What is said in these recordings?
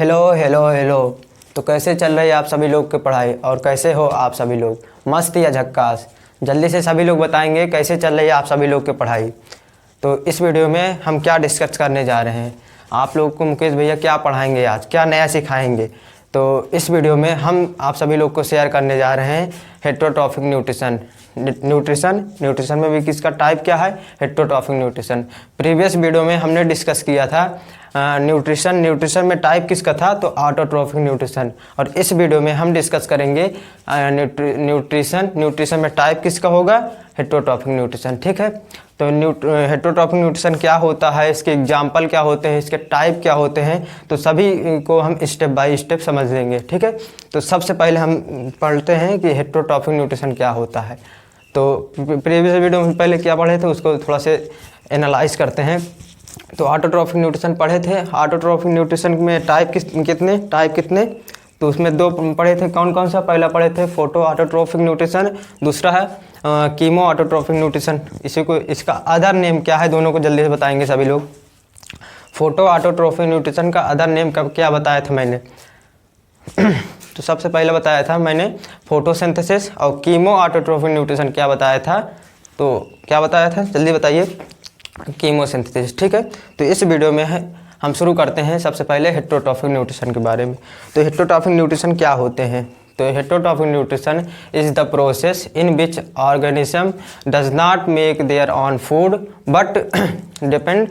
Hello hello hello. तो कैसे चल रही है आप सभी लोग की पढ़ाई और कैसे हो आप सभी लोग? मस्त या झक्कास? जल्दी से सभी लोग बताएंगे कैसे चल रही है आप सभी लोग की पढ़ाई। तो इस वीडियो में हम क्या डिस्कस करने जा रहे हैं, आप लोग को मुकेश भैया क्या पढ़ाएंगे, आज क्या नया सिखाएंगे। तो इस वीडियो में हम आप सभी लोग को शेयर करने जा रहे हैं हेटेरोट्रॉफिक न्यूट्रिशन। न्यूट्रिशन में भी किसका टाइप क्या है? Heterotrophic nutrition. प्रीवियस वीडियो में हमने डिस्कस किया था न्यूट्रिशन में टाइप किसका था, तो ऑटोट्रॉफिक न्यूट्रिशन। और इस वीडियो में हम डिस्कस करेंगे न्यूट्रिशन में टाइप किसका होगा? Heterotrophic nutrition. ठीक है, तो हेटेरोट्रॉफिक न्यूट्रिशन क्या होता है, इसके एग्जाम्पल क्या होते हैं, इसके टाइप क्या होते हैं, तो सभी को हम स्टेप बाय स्टेप समझ लेंगे। ठीक है, तो सबसे पहले हम पढ़ते हैं कि हेटेरोट्रॉफिक न्यूट्रिशन क्या होता है। तो प्रीवियस वीडियो में पहले क्या पढ़े थे उसको थोड़ा से एनालाइज करते हैं। तो ऑटोट्रॉफिक न्यूट्रिशन पढ़े थे। ऑटोट्रॉफिक न्यूट्रिशन में टाइप कितने? तो उसमें दो पढ़े थे। कौन कौन सा? पहला पढ़े थे फोटो ऑटोट्रॉफिक न्यूट्रिशन, दूसरा है कीमो ऑटोट्रॉफिक न्यूट्रिशन। इसका अदर नेम क्या है, दोनों को जल्दी से बताएंगे सभी लोग। फोटो ऑटोट्रॉफिक न्यूट्रिशन का अदर नेम कब क्या बताया था मैंने? तो सबसे पहले बताया था मैंने फोटोसिंथेसिस। और कीमो ऑटोट्रॉफिक न्यूट्रिशन क्या बताया था? तो क्या बताया था जल्दी बताइए? कीमोसिंथेसिस। ठीक है, तो इस वीडियो में हम शुरू करते हैं सबसे पहले हेटेरोट्रॉफिक न्यूट्रिशन के बारे में। तो हेटेरोट्रॉफिक न्यूट्रिशन क्या होते हैं? तो heterotrophic nutrition is the process in which organism does not make their on food but depend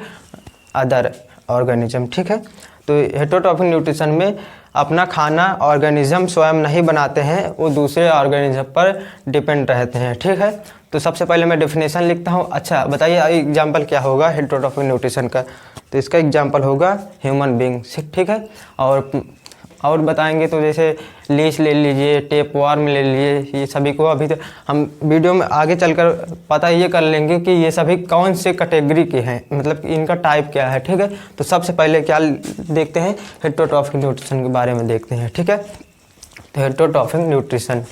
other organism. ठीक है, तो हेटेरोट्रॉफिक न्यूट्रिशन में अपना खाना ऑर्गेनिज्म स्वयं नहीं बनाते हैं, वो दूसरे ऑर्गेनिज्म पर डिपेंड रहते हैं। ठीक है, तो सबसे पहले मैं डेफिनेशन लिखता हूँ। अच्छा बताइए एग्जाम्पल क्या होगा हेटेरोट्रॉफिक न्यूट्रिशन का? तो इसका एग्जाम्पल होगा ह्यूमन बींग। ठीक है, और बताएंगे तो जैसे लीच ले लीजिए, टेप वार्म ले लीजिए, ये सभी को अभी तो हम वीडियो में आगे चलकर पता ये कर लेंगे कि ये सभी कौन से कैटेगरी के हैं, मतलब इनका टाइप क्या है। ठीक है, तो सबसे पहले क्या देखते हैं, हेटेरोट्रॉफिक न्यूट्रिशन के बारे में देखते हैं। ठीक है, तो heterotrophic nutrition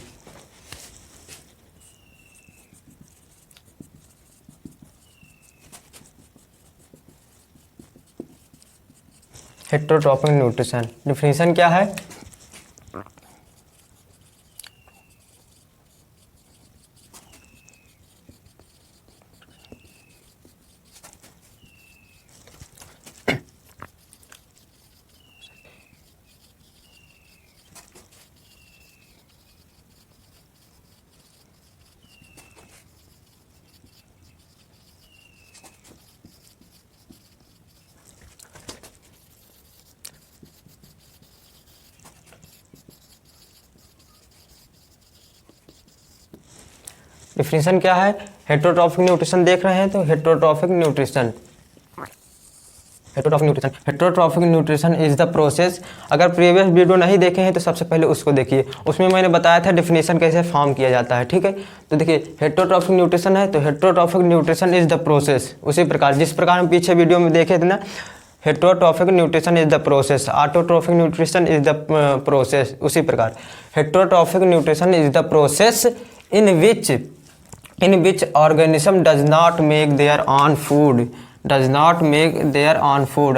heterotrophic nutrition definition क्या है? डिफिनीशन क्या है? हेटेरोट्रॉफिक न्यूट्रिशन देख रहे हैं, तो heterotrophic nutrition is the process. अगर प्रीवियस वीडियो नहीं देखे हैं तो सबसे पहले उसको देखिए, उसमें मैंने बताया था डेफिनेशन कैसे फॉर्म किया जाता है। ठीक है, तो देखिए हेटेरोट्रॉफिक न्यूट्रिशन है, तो heterotrophic nutrition is the process. उसी प्रकार जिस प्रकार हम पीछे वीडियो में देखे थे ना, heterotrophic nutrition is the process, autotrophic nutrition is the process, उसी प्रकार heterotrophic nutrition is the process in which organism does not make their own food,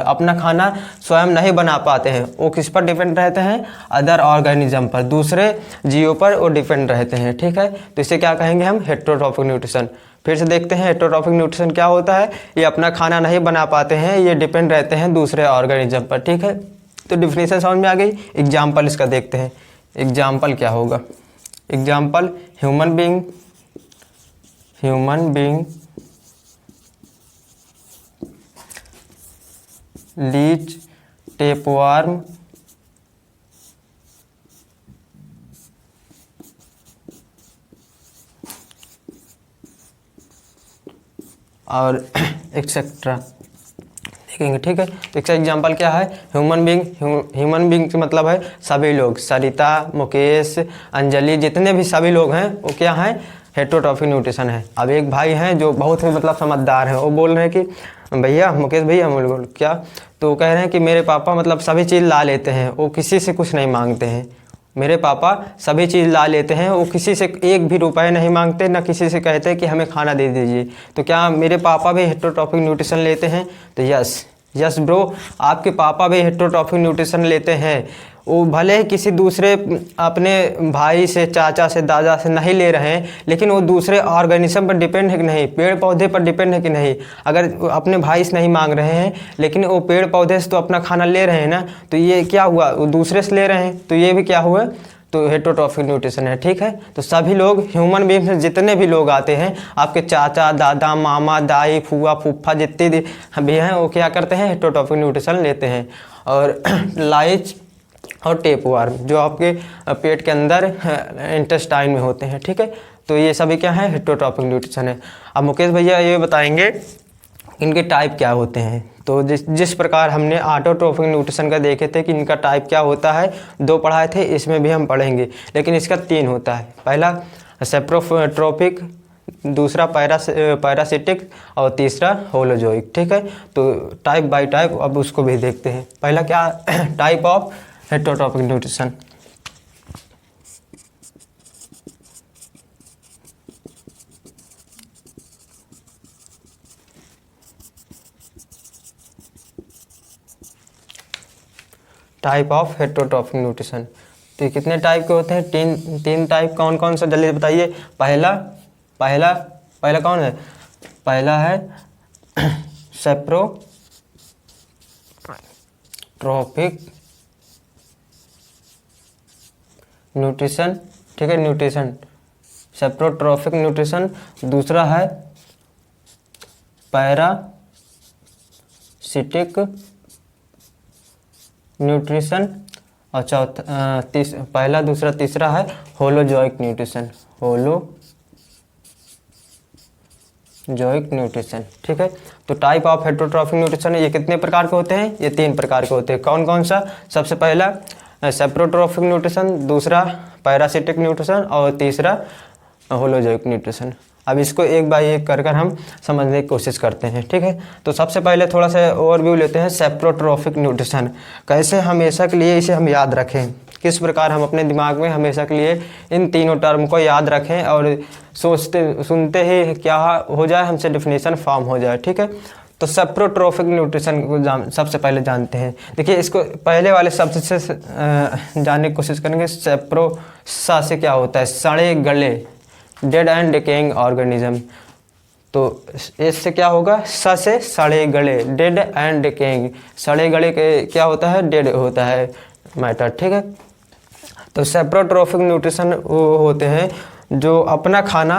अपना खाना स्वयं नहीं बना पाते हैं, वो किस पर डिपेंड रहते हैं? अदर ऑर्गेनिज्म पर, दूसरे जीवों पर वो डिपेंड रहते हैं। ठीक है, तो इसे क्या कहेंगे हम? Heterotrophic nutrition. फिर से देखते हैं हेटेरोट्रॉफिक न्यूट्रिशन क्या होता है। ये अपना खाना नहीं बना पाते हैं, ये डिपेंड रहते हैं दूसरे ऑर्गेनिज्म पर। ठीक है, तो डिफिनीशन समझ में आ गई। एग्जाम्पल इसका देखते हैं, एग्जाम्पल क्या होगा? Example human being, leech, tapeworm, और एक्सेट्रा देखेंगे। ठीक है, तो इसका एग्जाम्पल क्या है? ह्यूमन बींग का मतलब है सभी लोग, सरिता, मुकेश, अंजलि, जितने भी सभी लोग हैं वो क्या हैं? हेटेरोट्रॉफिक न्यूट्रिशन है। अब एक भाई हैं जो बहुत ही मतलब समझदार हैं, वो बोल रहे हैं कि भैया मुकेश भैया, हम बोल क्या? तो वो कह रहे हैं कि मेरे पापा मतलब सभी चीज़ ला लेते हैं, वो किसी से कुछ नहीं मांगते हैं। मेरे पापा सभी चीज़ ला लेते हैं, वो किसी से एक भी रुपए नहीं मांगते, ना किसी से कहते कि हमें खाना दे दीजिए। तो क्या मेरे पापा भी हेटेरोट्रॉफिक न्यूट्रिशन लेते हैं? तो यस, यस ब्रो, आपके पापा भी हेटेरोट्रॉफिक न्यूट्रिशन लेते हैं। वो भले ही किसी दूसरे अपने भाई से, चाचा से, दादा से नहीं ले रहे हैं, लेकिन वो दूसरे ऑर्गेनिज्म पर डिपेंड है कि नहीं, पेड़ पौधे पर डिपेंड है कि नहीं। अगर अपने भाई से नहीं मांग रहे हैं, लेकिन वो पेड़ पौधे से तो अपना खाना ले रहे हैं ना, तो ये क्या हुआ, वो दूसरे से ले रहे हैं, तो ये भी क्या हुआ, तो हेटेरोट्रॉफिक न्यूट्रिशन है। ठीक है, तो सभी लोग, ह्यूमन बींग्स में जितने भी लोग आते हैं, आपके चाचा, दादा, मामा, दाई, फूआ, फूफा जितने भी हैं, वो क्या करते हैं, हेटेरोट्रॉफिक न्यूट्रिशन लेते हैं। और लाइच और टेपवार्म जो आपके पेट के अंदर इंटेस्टाइन में होते हैं। ठीक है, तो ये सभी क्या है, हेटेरोट्रॉफिक न्यूट्रिशन है। अब मुकेश भैया ये बताएंगे इनके टाइप क्या होते हैं। तो जिस प्रकार हमने ऑटोट्रोफिक न्यूट्रिशन का देखे थे कि इनका टाइप क्या होता है, 2 पढ़ाए थे, इसमें भी हम पढ़ेंगे, लेकिन इसका 3 होता है। पहला सेप्रोट्रोपिक, दूसरा पैरासिटिक और तीसरा होलोजोइक। ठीक है, तो टाइप बाय टाइप अब उसको भी देखते हैं। पहला क्या, type of heterotrophic nutrition. Type of heterotrophic nutrition, तो ये कितने टाइप के होते हैं, तीन टाइप। कौन कौन सा, जल्दी बताइए। पहला पहला पहला कौन है, पहला है सेप्रोट्रोपिक न्यूट्रिशन। ठीक है, न्यूट्रिशन, सेप्रोट्रोपिक न्यूट्रिशन। दूसरा है पैरासिटिक न्यूट्रिशन। और चौथा, पहला, दूसरा, तीसरा है होलोजोइक न्यूट्रिशन, होलोजोइक न्यूट्रिशन। ठीक है, तो टाइप ऑफ हेटेरोट्रॉफिक न्यूट्रिशन ये कितने प्रकार के होते हैं, ये 3 प्रकार के होते हैं। कौन कौन सा, सबसे पहला सेप्रोट्रोफिक न्यूट्रिशन, दूसरा पैरासिटिक न्यूट्रिशन और तीसरा होलोजोइक न्यूट्रिशन। अब इसको एक बाय एक कर हम समझने की कोशिश करते हैं। ठीक है, तो सबसे पहले थोड़ा सा ओवरव्यू लेते हैं सेप्रोट्रोफिक न्यूट्रिशन। कैसे हमेशा के लिए इसे हम याद रखें, किस प्रकार हम अपने दिमाग में हमेशा के लिए इन तीनों टर्म को याद रखें और सोचते सुनते ही क्या हो जाए, हमसे डेफिनेशन फॉर्म हो जाए। ठीक है, तो सेप्रोट्रोफिक न्यूट्रिशन को सबसे पहले जानते हैं। देखिए, इसको पहले वाले शब्द से जानने की कोशिश करेंगे। सेप्रोसा से क्या होता है, सड़े गले, डेड एंड डिकेइंग ऑर्गेनिज्म। तो इससे क्या होगा, स से सड़े गले, डेड एंड डिकेइंग। सड़े गले के क्या होता है, डेड होता है मैटर। ठीक है, तो सेप्रोट्रोफिक न्यूट्रिशन वो होते हैं जो अपना खाना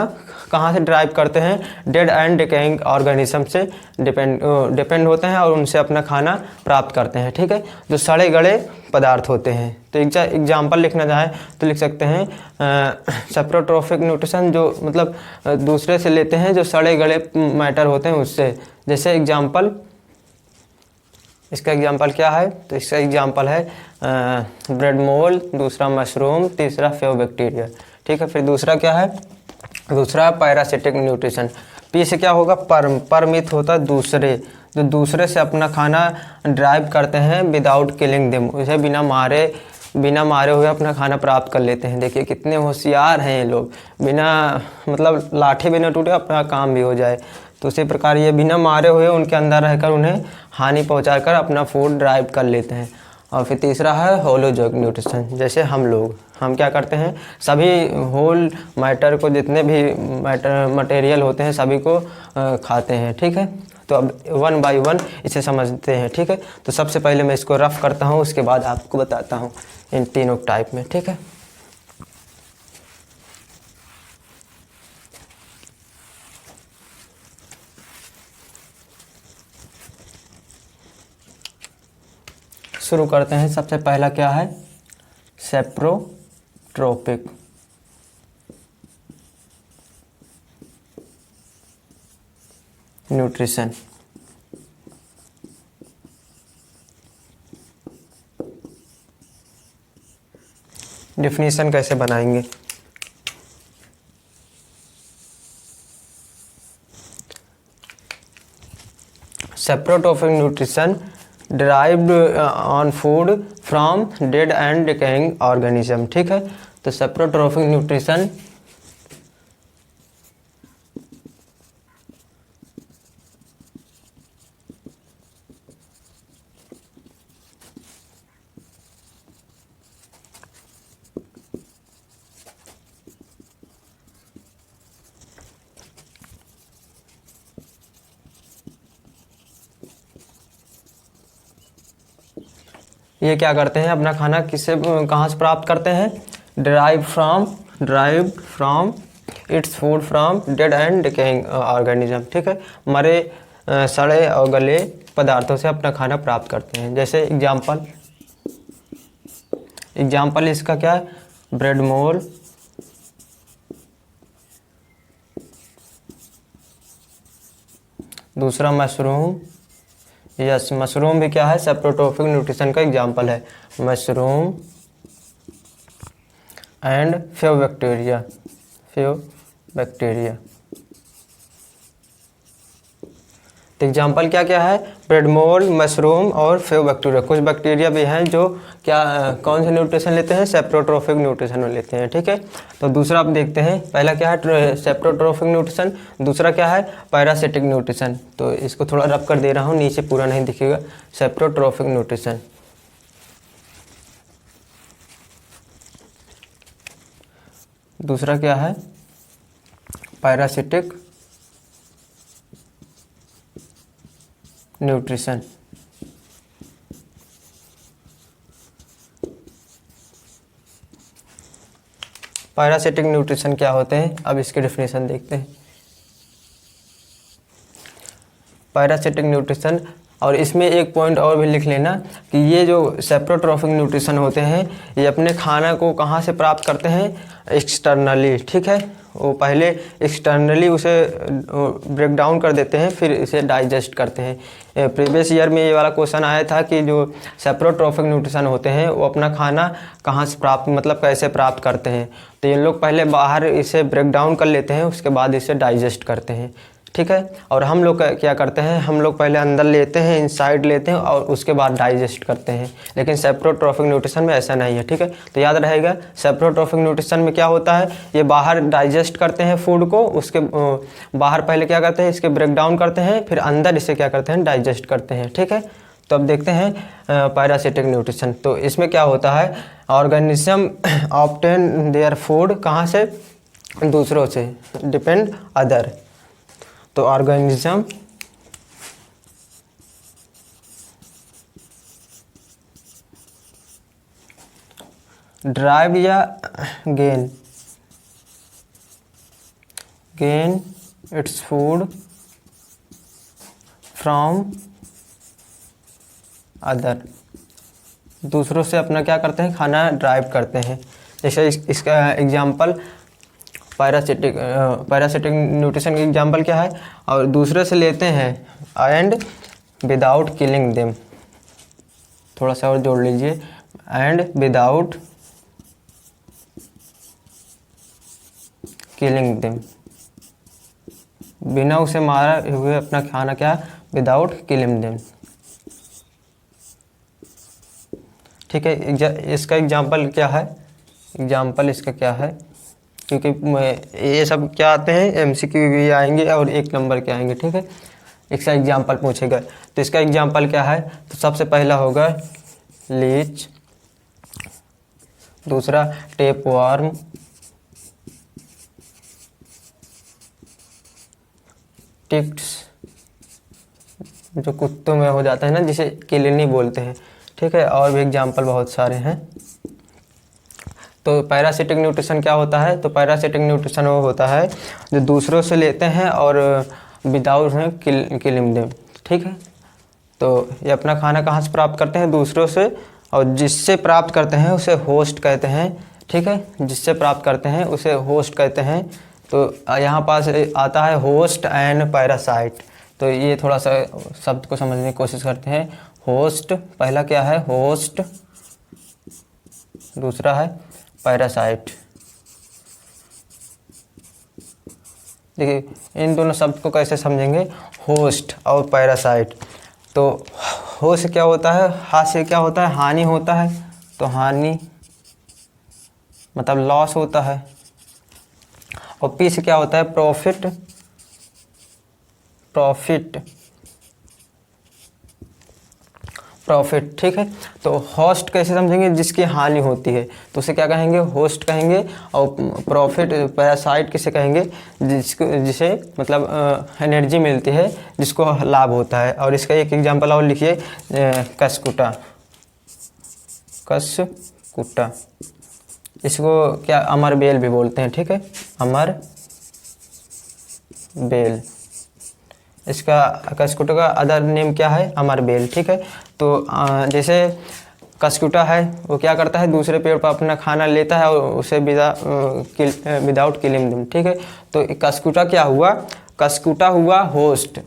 कहाँ से ड्राइव करते हैं, डेड एंड डिकेइंग ऑर्गेनिज्म से डिपेंड होते हैं और उनसे अपना खाना प्राप्त करते हैं। ठीक है, जो सड़े गले पदार्थ होते हैं। तो एग्जाम्पल लिखना चाहे तो लिख सकते हैं सेप्रोट्रोफिक न्यूट्रिशन, जो मतलब दूसरे से लेते हैं, जो सड़े गले मैटर होते हैं उससे। जैसे एग्जाम्पल, इसका एग्जाम्पल क्या है, तो इसका एग्जाम्पल है ब्रेड मोल, दूसरा मशरूम, तीसरा फेओबैक्टीरिया। ठीक है, फिर दूसरा क्या है, दूसरा पैरासिटिक न्यूट्रिशन। पी से क्या होगा, परमित होता है दूसरे, जो दूसरे से अपना खाना ड्राइव करते हैं विदाउट किलिंग देम, उसे बिना मारे हुए अपना खाना प्राप्त कर लेते हैं। देखिए कितने होशियार हैं ये लोग, बिना मतलब लाठी बिना टूटे अपना काम भी हो जाए। तो उसी प्रकार ये बिना मारे हुए उनके अंदर रहकर उन्हें हानि पहुंचाकर अपना फूड ड्राइव कर लेते हैं। और फिर तीसरा है होलोजोइक न्यूट्रिशन। जैसे हम क्या करते हैं, सभी होल मैटर को, जितने भी मटेरियल होते हैं सभी को खाते हैं। ठीक है, तो अब 1 बाय 1 इसे समझते हैं। ठीक है, तो सबसे पहले मैं इसको रफ करता हूँ, उसके बाद आपको बताता हूँ इन तीनों टाइप में। ठीक है, शुरू करते हैं। सबसे पहला क्या है, सेप्रोट्रोपिक। न्यूट्रिशन, डिफिनीशन कैसे बनाएंगे, सेप्रोट्रोपिक nutrition derived on food from dead and decaying organism। ठीक है, तो सेप्रोट्रोपिक न्यूट्रिशन ये क्या करते हैं, अपना खाना किससे कहाँ से प्राप्त करते हैं, drive from its food from dead and decaying organism, ठीक है, मरे सड़े और गले पदार्थों से अपना खाना प्राप्त करते हैं। जैसे एग्जाम्पल इसका क्या है, ब्रेड मोल, दूसरा मशरूम, यस मशरूम भी क्या है, सेप्रोट्रोफिक न्यूट्रिशन का एग्जाम्पल है, मशरूम एंड फ्यू बैक्टीरिया। तो एग्जाम्पल क्या क्या है, ब्रेड मोल्ड, मशरूम और फ्यू बैक्टीरिया। कुछ बैक्टीरिया भी हैं जो क्या कौन से न्यूट्रिशन लेते हैं, सेप्रोट्रोफिक न्यूट्रिशन लेते हैं, ठीक है। तो दूसरा आप देखते हैं, पहला क्या है सेप्रोट्रोफिक न्यूट्रिशन, दूसरा क्या है पैरासिटिक न्यूट्रिशन। तो इसको थोड़ा रब कर दे रहा हूँ, नीचे पूरा नहीं दिखेगा। सेप्रोट्रोफिक न्यूट्रिशन, दूसरा क्या है पैरासिटिक न्यूट्रिशन। पैरासिटिक न्यूट्रिशन क्या होते हैं, अब इसके डेफिनेशन देखते हैं। पैरासिटिक न्यूट्रिशन, और इसमें एक पॉइंट और भी लिख लेना कि ये जो सेप्रोट्रोफिक न्यूट्रिशन होते हैं ये अपने खाना को कहाँ से प्राप्त करते हैं, एक्सटर्नली, ठीक है। वो पहले एक्सटर्नली उसे ब्रेक डाउन कर देते हैं, फिर इसे डाइजेस्ट करते हैं। प्रीवियस ईयर में ये वाला क्वेश्चन आया था कि जो सेप्रोट्रोफिक न्यूट्रिशन होते हैं वो अपना खाना कहाँ से प्राप्त, मतलब कैसे प्राप्त करते हैं। तो ये लोग पहले बाहर इसे ब्रेक डाउन कर लेते हैं, उसके बाद इसे डाइजेस्ट करते हैं, ठीक है। और हम लोग क्या करते हैं, हम लोग पहले अंदर लेते हैं, इनसाइड लेते हैं और उसके बाद डाइजेस्ट करते हैं। लेकिन सेप्रोट्रोफिक न्यूट्रिशन में ऐसा नहीं है, ठीक है। तो याद रहेगा सेप्रोट्रोफिक न्यूट्रिशन में क्या होता है, ये बाहर डाइजेस्ट करते हैं फूड को, उसके बाहर पहले क्या करते हैं, इसके ब्रेक डाउन करते हैं, फिर अंदर इसे क्या करते हैं, डाइजेस्ट करते हैं, ठीक है। तो अब देखते हैं पैरासिटिक न्यूट्रिशन। तो इसमें क्या होता है, ऑर्गेनिज्म ऑब्टेन देयर फूड कहाँ से, दूसरों से, डिपेंड अदर। तो ऑर्गेनिज्म ड्राइव या gain its food from other, दूसरों से अपना क्या करते हैं, खाना ड्राइव करते हैं। जैसे इसका एग्जांपल पैरासिटिक न्यूट्रिशन का एग्जांपल क्या है, और दूसरे से लेते हैं एंड विदाउट किलिंग देम, थोड़ा सा और जोड़ लीजिए, एंड विदाउट किलिंग देम, बिना उसे मारे हुए अपना खाना क्या, विदाउट किलिंग देम, ठीक है। इसका एग्जांपल क्या है, एग्जांपल इसका क्या है, क्योंकि ये सब क्या आते हैं, एमसीक्यू भी आएंगे और एक नंबर के आएंगे, ठीक है। इसका एग्जांपल पूछेगा, तो इसका एग्जांपल क्या है, तो सबसे पहला होगा लीच, दूसरा टेप वार्म, टिक्स जो कुत्तों में हो जाता है ना, जिसे किलनी बोलते हैं, ठीक है। और भी एग्जांपल बहुत सारे हैं। तो पैरासिटिक न्यूट्रिशन क्या होता है, तो पैरासिटिक न्यूट्रिशन वो होता है जो दूसरों से लेते हैं और विदाउट किलिंग देम, ठीक है। तो ये अपना खाना कहाँ से प्राप्त करते हैं, दूसरों से, और जिससे प्राप्त करते हैं उसे होस्ट कहते हैं, ठीक है। जिससे प्राप्त करते हैं उसे होस्ट कहते हैं। तो यहाँ पास आता है होस्ट एंड पैरासाइट। तो ये थोड़ा सा शब्द को समझने की कोशिश करते हैं। होस्ट पहला क्या है, होस्ट, दूसरा है पैरासाइट। देखिए इन दोनों शब्द को कैसे समझेंगे, होस्ट और पैरासाइट। तो हो से क्या होता है, हा से क्या होता है, हानि होता है, तो हानि मतलब लॉस होता है। और पी से क्या होता है, प्रॉफिट, ठीक है। तो होस्ट कैसे समझेंगे, जिसकी हानि होती है तो उसे क्या कहेंगे, होस्ट कहेंगे। और प्रॉफिट, पैरासाइट किसे कहेंगे, जिसे मतलब एनर्जी मिलती है, जिसको लाभ होता है। और इसका एक एग्जांपल और लिखिए, कस्कुटा, कस्कुटा, इसको क्या अमर बेल भी बोलते हैं, ठीक है, अमर बेल। इसका कस्कुटा का अदर नेम क्या है, अमर बेल, ठीक है। तो जैसे कस्कुटा है वो क्या करता है, दूसरे पेड़ पर अपना खाना लेता है और उसे विदाउट किलिंग देम, ठीक है। तो कस्कुटा क्या हुआ, कस्कुटा हुआ होस्ट,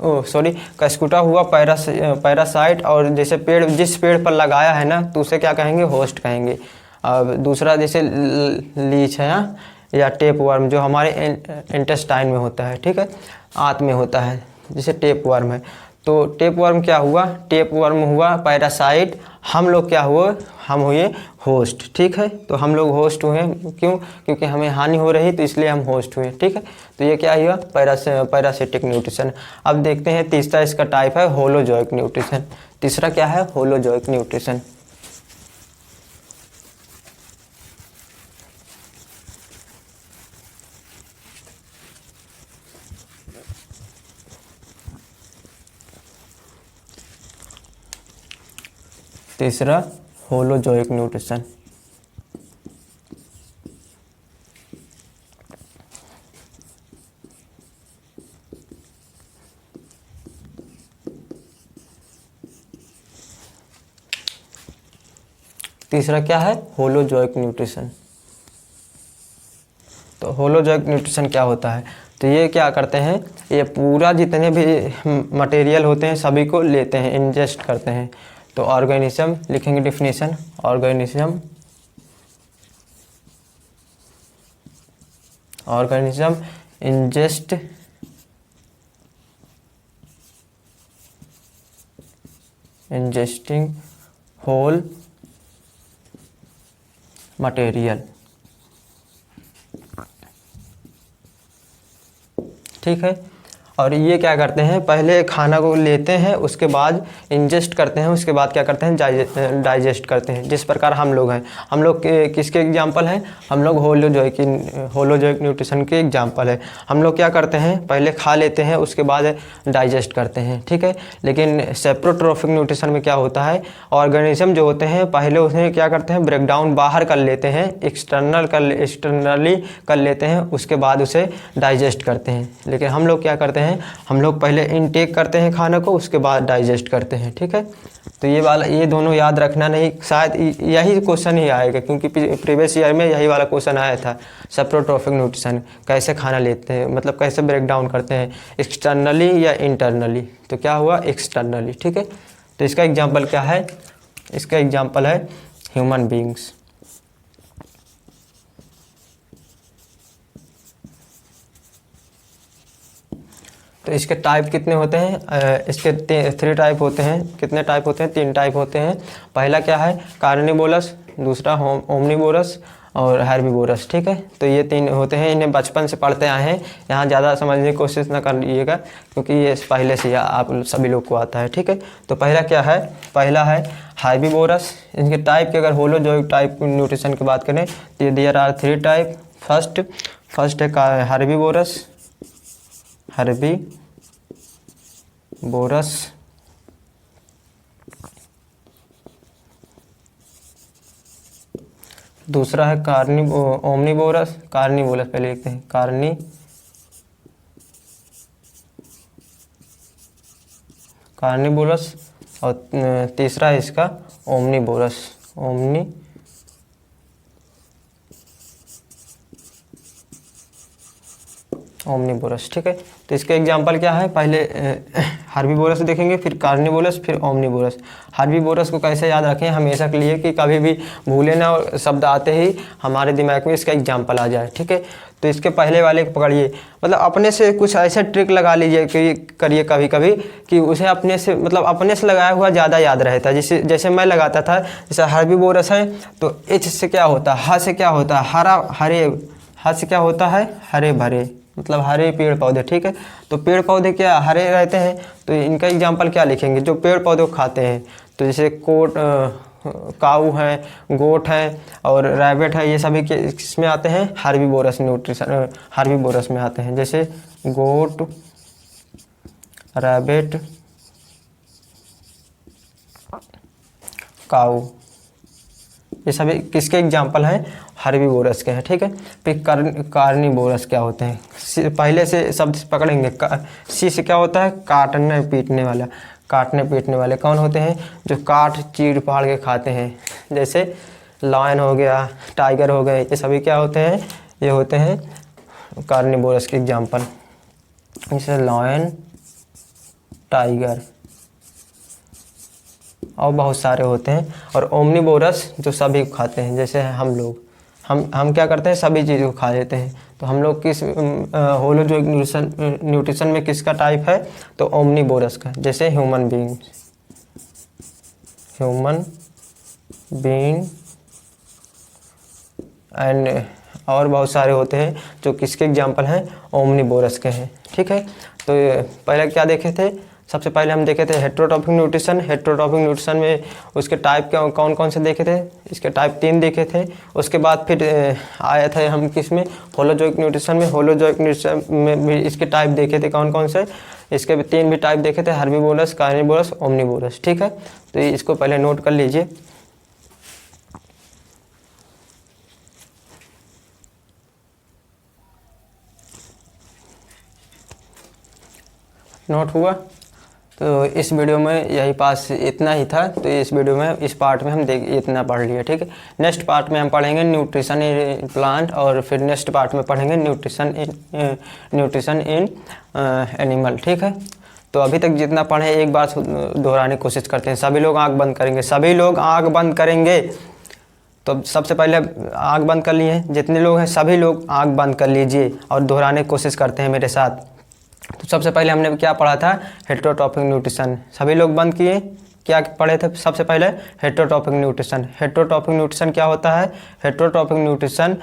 कस्कुटा हुआ पैरासाइट, और जैसे पेड़ जिस पेड़ पर लगाया है ना तो उसे क्या कहेंगे, होस्ट कहेंगे। अब दूसरा जैसे लीच है या टेप वर्म जो हमारे इंटेस्टाइन में होता है, ठीक है, आंत में होता है, जैसे टेप वर्म है। तो टेप वर्म क्या हुआ, टेप वर्म हुआ पैरासाइट, हम लोग क्या हुए, हम हुए होस्ट, ठीक है। तो हम लोग होस्ट हुए, क्यों, क्योंकि हमें हानि हो रही तो इसलिए हम होस्ट हुए, ठीक है। तो ये क्या हुआ, पैरासिटिक न्यूट्रिशन। अब देखते हैं तीसरा इसका टाइप है होलोजोइक न्यूट्रिशन। तीसरा क्या है, होलोजोइक न्यूट्रिशन। तीसरा होलोजोइक न्यूट्रिशन। तीसरा क्या है, होलोजोइक न्यूट्रिशन। तो होलोजोइक न्यूट्रिशन क्या होता है, तो ये क्या करते हैं, ये पूरा जितने भी मटेरियल होते हैं सभी को लेते हैं, इंजेस्ट करते हैं। तो ऑर्गेनिज्म लिखेंगे definition, organism ingest ingesting whole material, ठीक है। और ये क्या करते हैं, पहले खाना को लेते हैं, उसके बाद इंजेस्ट करते हैं, उसके बाद क्या करते हैं, डाइजेस्ट करते हैं। जिस प्रकार हम लोग हैं, हम लोग किसके एग्जाम्पल हैं, हम लोग होलोजोइक न्यूट्रिशन के एग्जाम्पल है। हम लोग क्या करते हैं, पहले खा लेते हैं, उसके बाद डाइजेस्ट करते हैं, ठीक है। लेकिन सेप्रोट्रोफिक न्यूट्रिशन में क्या होता है, ऑर्गेनिज्म जो होते हैं पहले उन्हें क्या करते हैं, ब्रेक डाउन बाहर कर लेते हैं, एक्सटर्नली कर लेते हैं, उसके बाद उसे डाइजेस्ट करते हैं। लेकिन हम लोग क्या करते हैं, हम लोग पहले इनटेक करते हैं खाने को, उसके बाद डाइजेस्ट करते हैं, ठीक है। तो ये दोनों याद रखना, नहीं शायद यही क्वेश्चन ही आएगा, क्योंकि प्रीवियस ईयर में यही वाला क्वेश्चन आया था, सेप्रोट्रोफिक न्यूट्रिशन कैसे खाना लेते हैं, मतलब कैसे ब्रेक डाउन करते हैं, एक्सटर्नली या इंटरनली। तो क्या हुआ, एक्सटर्नली, ठीक है। तो इसका एग्जाम्पल क्या है, इसका एग्जाम्पल है ह्यूमन बींग्स। तो इसके टाइप कितने होते हैं, इसके 3 टाइप होते हैं। कितने टाइप होते हैं, 3 टाइप होते हैं। पहला क्या है, कार्निवोरस, दूसरा ओमनिवोरस और हेर्बिवोरस, ठीक है। तो ये 3 होते हैं, इन्हें बचपन से पढ़ते आए हैं, यहाँ ज़्यादा समझने की कोशिश ना करिएगा, क्योंकि ये पहले से आप सभी लोग को आता है, ठीक है। तो पहला क्या है, पहला है हेर्बिवोरस। इनके टाइप के अगर होलोजोइक टाइप न्यूट्रिशन की बात करें तो देयर आर 3 टाइप। फर्स्ट है हेर्बिवोरस, हेर्बिवोरस। दूसरा है ओमनिवोरस, कार्निवोरस पहले लिखते हैं, कार्निवोरस। और तीसरा है इसका ओमनिवोरस, ओमनिवोरस, ठीक है। तो इसके एग्जांपल क्या है, पहले हेर्बिवोरस देखेंगे, फिर कार्निवोरस, फिर ओमनिवोरस। हेर्बिवोरस को कैसे याद रखें हमेशा के लिए, कि कभी भी भूले ना और शब्द आते ही हमारे दिमाग में इसका एग्जांपल आ जाए, ठीक है। तो इसके पहले वाले को पकड़िए, मतलब अपने से कुछ ऐसे ट्रिक लगा लीजिए कि करिए कभी कभी, कि उसे अपने से मतलब अपने से लगाया हुआ ज़्यादा याद रहता है। जैसे मैं लगाता था, जैसे हेर्बिवोरस है तो एच से क्या होता है, ह से क्या होता है, हरे, ह से क्या होता है, हरे भरे, मतलब हरे पेड़ पौधे, ठीक है। तो पेड़ पौधे क्या हरे रहते हैं, तो इनका एग्जांपल क्या लिखेंगे, जो पेड़ पौधे को खाते हैं। तो जैसे काऊ हैं, गोट हैं और रैबिट है, ये सभी किसमें आते हैं, हेर्बिवोरस न्यूट्रिशन, हेर्बिवोरस में आते हैं। जैसे गोट, रैबिट, काऊ, ये सभी किसके एग्जाम्पल हैं, हर्बीवोरस के हैं। ठीक है, फिर कार्निवोरस क्या होते हैं, पहले से शब्द पकड़ेंगे। सी से क्या होता है, काटने पीटने वाला। काटने पीटने वाले कौन होते हैं, जो काट चीर फाड़ के खाते हैं, जैसे लायन हो गया, टाइगर हो गए, ये सभी क्या होते हैं, ये होते हैं कार्निवोरस के एग्जाम्पल, जैसे लायन, टाइगर और बहुत सारे होते हैं। और ओमनीवोरस जो सभी को खाते हैं, जैसे हम लोग, हम क्या करते हैं, सभी चीज़ों को खा लेते हैं। तो हम लोग किस होलोजोइक न्यूट्रिशन में किसका टाइप है, तो ओमनीवोरस का, जैसे ह्यूमन बीइंग एंड और बहुत सारे होते हैं जो किसके एग्जाम्पल हैं, ओमनीवोरस के हैं। ठीक है, तो पहले क्या देखे थे, सबसे पहले हम देखे थे हेटेरोट्रॉपिक न्यूट्रिशन। हेटेरोट्रॉपिक न्यूट्रिशन में उसके टाइप कौन कौन से देखे थे, इसके टाइप 3 देखे थे। उसके बाद फिर आया था हम किस में, होलोजोइक न्यूट्रिशन में। होलोजोइक न्यूट्रिशन में भी इसके टाइप देखे थे कौन कौन से, इसके भी 3 भी टाइप देखे थे, हर्बीवोरस, कार्निवोरस, ओमनीवोरस। ठीक है, तो इसको पहले नोट कर लीजिए। नोट हुआ, तो इस वीडियो में यही पास इतना ही था। तो इस वीडियो में, इस पार्ट में हम इतना पढ़ लिया। ठीक है, नेक्स्ट पार्ट में हम पढ़ेंगे न्यूट्रिशन इन प्लांट, और फिर नेक्स्ट पार्ट में पढ़ेंगे न्यूट्रिशन इन एनिमल। ठीक है, तो अभी तक जितना पढ़े एक बार दोहराने की कोशिश करते हैं। सभी लोग आँख बंद करेंगे, सभी लोग आँख बंद करेंगे। तो सबसे पहले आँख बंद कर लिए, जितने लोग हैं सभी लोग आँख बंद कर लीजिए और दोहराने की कोशिश करते हैं मेरे साथ। तो सबसे पहले हमने क्या पढ़ा था, हेटेरोट्रॉपिक न्यूट्रिशन। सभी लोग बंद किए, क्या पढ़े थे सबसे पहले, हेटेरोट्रॉपिक न्यूट्रिशन। हेटेरोट्रॉपिक न्यूट्रिशन क्या होता है, हेटेरोट्रॉपिक न्यूट्रिशन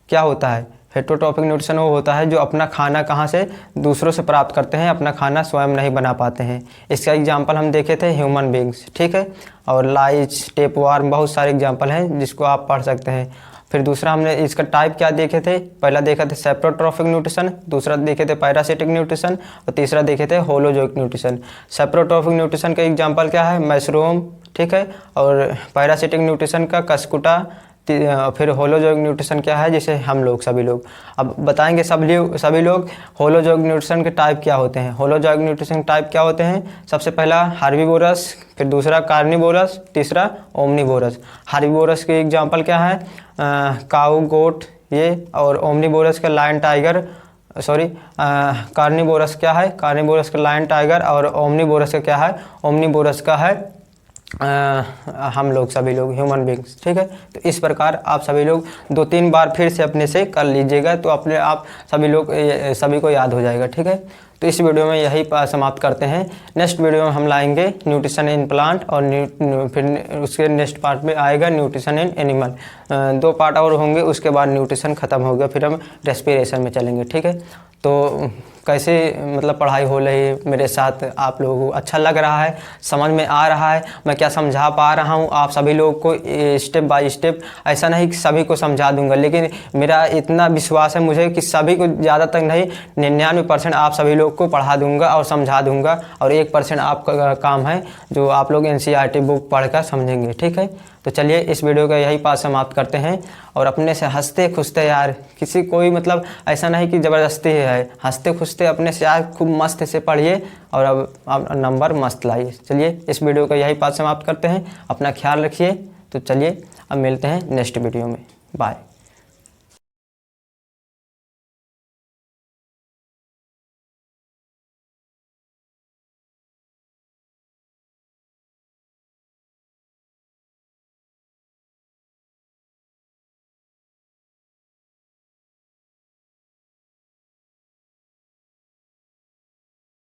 क्या होता है, हेटेरोट्रॉपिक न्यूट्रिशन वो होता है जो अपना खाना कहाँ से, दूसरों से प्राप्त करते हैं, अपना खाना स्वयं नहीं बना पाते हैं। इसका एग्जांपल हम देखे थे ह्यूमन बींग्स। ठीक है, और लाइच, टेपवार्म, बहुत सारे एग्जांपल हैं जिसको आप पढ़ सकते हैं। फिर दूसरा हमने इसका टाइप क्या देखे थे, पहला देखा थे सेप्रोट्रॉफिक न्यूट्रिशन, दूसरा देखे थे पैरासिटिक न्यूट्रिशन, और तीसरा देखे थे होलोजोइक न्यूट्रिशन। सेप्रोट्रॉफिक न्यूट्रिशन का एग्जांपल क्या है, मशरूम। ठीक है, और पैरासिटिक न्यूट्रिशन का कस्कुटा। फिर होलोजोइक न्यूट्रिशन क्या है, जैसे हम लोग, सभी लोग। अब बताएंगे सभी लोग होलोजोइक न्यूट्रिशन के टाइप क्या होते हैं। होलोजोइक न्यूट्रिशन टाइप क्या होते हैं, सबसे पहला हर्बीवोरस, फिर दूसरा कार्निवोरस, तीसरा ओमनीवोरस। हर्बीवोरस के एग्जांपल क्या है, काऊ, गोट ये, और ओमनीवोरस का लायन, टाइगर, कार्निवोरस क्या है, कार्निवोरस का लायन, टाइगर, और ओमनीवोरस का क्या है, ओमनीवोरस का है हम लोग, सभी लोग, ह्यूमन बींग्स। ठीक है, तो इस प्रकार आप सभी लोग 2-3 बार फिर से अपने से कर लीजिएगा, तो अपने आप सभी को याद हो जाएगा। ठीक है, तो इस वीडियो में यही समाप्त करते हैं। नेक्स्ट वीडियो में हम लाएंगे न्यूट्रिशन इन प्लांट, और फिर उसके नेक्स्ट पार्ट में आएगा न्यूट्रिशन इन एनिमल। 2 पार्ट और होंगे, उसके बाद न्यूट्रिशन ख़त्म हो गया, फिर हम रेस्पिरेशन में चलेंगे। ठीक है, तो कैसे मतलब पढ़ाई हो रही है मेरे साथ, आप लोगों को अच्छा लग रहा है, समझ में आ रहा है, मैं क्या समझा पा रहा हूँ आप सभी लोगों को स्टेप बाय स्टेप। ऐसा नहीं कि सभी को समझा दूंगा, लेकिन मेरा इतना विश्वास है मुझे कि सभी को, ज़्यादा तक नहीं, 99% आप सभी लोग को पढ़ा दूंगा और समझा दूंगा, और 1% आपका काम है जो आप लोग NCERT बुक पढ़कर समझेंगे। ठीक है, तो चलिए इस वीडियो का यही पास समाप्त करते हैं, और अपने से हंसते खुशते यार, किसी कोई मतलब ऐसा नहीं कि ज़बरदस्ती है, हंसते खुशते अपने से यार खूब मस्त से पढ़िए, और अब नंबर मस्त लाइए। चलिए इस वीडियो का यही पास समाप्त करते हैं, अपना ख्याल रखिए। तो चलिए अब मिलते हैं नेक्स्ट वीडियो में, बाय।